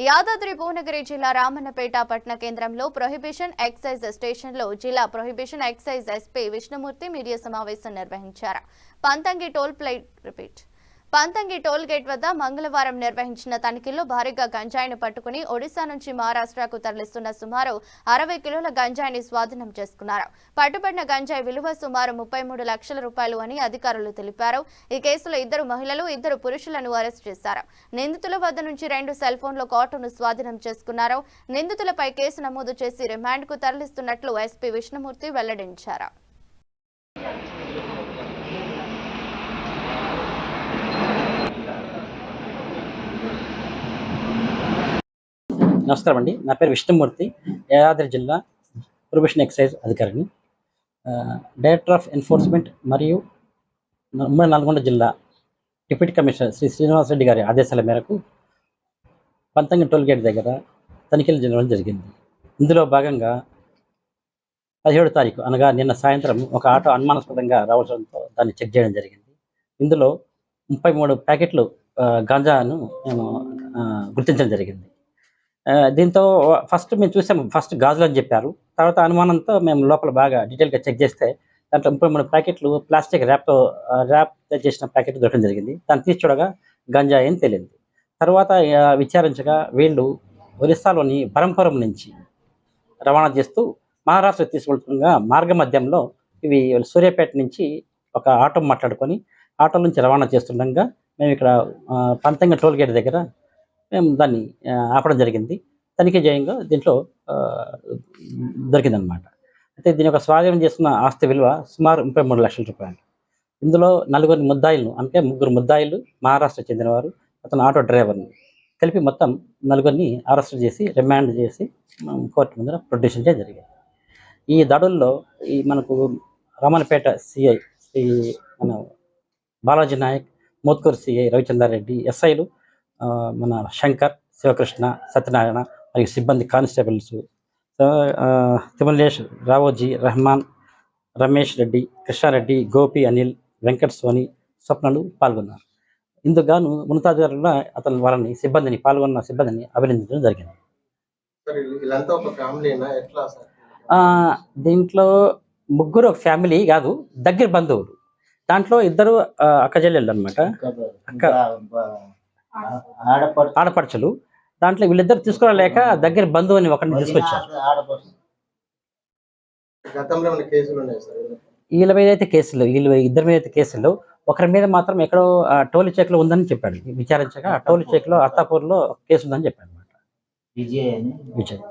యాదాద్రి భువనగిరి జిల్లా రామన్నపేట పట్టణ కేంద్రంలో ప్రొహిబిషన్ ఎక్సైజ్ స్టేషన్లో జిల్లా prohibition excise SP Vishnumurthy media సమావేశం నిర్వహించారు. పంతంగి టోల్ గేట్ వద్ద మంగళవారం నిర్వహించిన తనిఖీల్లో భారీగా గంజాయిని పట్టుకుని ఒడిశా నుంచి మహారాష్ట్రకు తరలిస్తున్న సుమారు 60 కిలోల గంజాయిని స్వాధీనం చేసుకున్నారు. పట్టుబడిన గంజాయి విలువ సుమారు 33 లక్షల రూపాయలు అని అధికారులు తెలిపారు. ఈ కేసులో 2 మహిళలు 2 పురుషులను అరెస్ట్ చేశారు. నిందితుల వద్ద నుంచి 2 సెల్ ఫోన్ల కార్డును స్వాధీనం చేసుకున్నారు. నిందితులపై కేసు నమోదు చేసి రిమాండ్కు తరలిస్తున్నట్లు ఎస్పీ విష్ణుమూర్తి వెల్లడించారు. నమస్కారం అండి. నా పేరు విష్ణుమూర్తి, యాదాద్రి జిల్లా ప్రొహిబిషన్ ఎక్సైజ్ అధికారిని. డైరెక్టర్ ఆఫ్ ఎన్ఫోర్స్మెంట్ మరియు ఉమ్మడి నల్గొండ జిల్లా డిప్యూటీ కమిషనర్ శ్రీ శ్రీనివాస్ రెడ్డి గారి ఆదేశాల మేరకు పంతంగి టోల్ గేట్ దగ్గర తనిఖీలు జరగడం జరిగింది. ఇందులో భాగంగా 17వ తారీఖు అనగా నిన్న సాయంత్రం ఒక ఆటో అనుమానాస్పదంగా రావడంతో దాన్ని చెక్ చేయడం జరిగింది. ఇందులో 33 ప్యాకెట్లు గాంజాను మేము గుర్తించడం జరిగింది. దీంతో ఫస్ట్ మేము చూసాము, ఫస్ట్ గాజులు అని చెప్పారు. తర్వాత అనుమానంతో మేము లోపల బాగా డీటెయిల్గా చెక్ చేస్తే దాంట్లో 33 ప్యాకెట్లు ప్లాస్టిక్ ర్యాప్ చేసిన ప్యాకెట్ దొరకడం జరిగింది. దాన్ని తీసి చూడగా గంజాయి అని తేలింది. తర్వాత విచారించగా వీళ్ళు ఒరిస్సాలోని బరంపురం నుంచి రవాణా చేస్తూ మహారాష్ట్ర తీసుకెళ్తుండగా మార్గ మధ్యంలో ఇవి సూర్యాపేట నుంచి ఒక ఆటో మాట్లాడుకొని ఆటో నుంచి రవాణా చేస్తుండగా మేము ఇక్కడ పంతంగి టోల్ గేట్ దగ్గర మేము దాన్ని ఆపడం జరిగింది. తనిఖీ చేయంగా దీంట్లో దొరికిందనమాట. అయితే దీని యొక్క స్వాధీనం చేస్తున్న ఆస్తి విలువ సుమారు 33 లక్షల రూపాయలు. ఇందులో 4 ముద్దాయిలను, అంటే 3 ముద్దాయిలు మహారాష్ట్ర చెందినవారు, అతను ఆటో డ్రైవర్ని కలిపి మొత్తం 4 అరెస్ట్ చేసి రిమాండ్ చేసి కోర్టు ముందర ప్రొడ్యూషన్ చేయడం జరిగింది. ఈ దాడుల్లో మనకు రామన్నపేట సిఐ శ్రీ మన బాలాజీ నాయక్, మోత్కూరు సిఐ రవిచంద్రారెడ్డి, ఎస్ఐలు మన శంకర్, శివకృష్ణ, సత్యనారాయణ మరియు సిబ్బంది కానిస్టేబుల్స్ తిమలేష్, రావోజీ, రెహమాన్, రమేష్ రెడ్డి, కృష్ణారెడ్డి, గోపి, అనిల్, వెంకట్, సోని, స్వప్నలు పాల్గొన్నారు. ఇందుకు గాను ఉన్నతాధికారులు వాళ్ళని పాల్గొన్న సిబ్బందిని అభినందించడం జరిగింది. దీంట్లో 3 ఒక ఫ్యామిలీ కాదు, దగ్గర బంధువులు. దాంట్లో 2 అక్కచెల్లెళ్ళు అనమాట, ఆడపడుచులు. దాంట్లో వీళ్ళిద్దరు తీసుకోలేక దగ్గర బంధువుని ఒకరిని తీసుకొచ్చారు. వీళ్ళ మీద అయితే కేసులు, ఇద్దరి మీద అయితే కేసులు. ఒకరి మీద మాత్రం ఎక్కడో టోల్ చెక్ లో ఉందని చెప్పాడు. విచారించగా టోల్ చెక్ లో అత్తాపూర్లో కేసు ఉందని చెప్పాడు అనమాట. విజయ్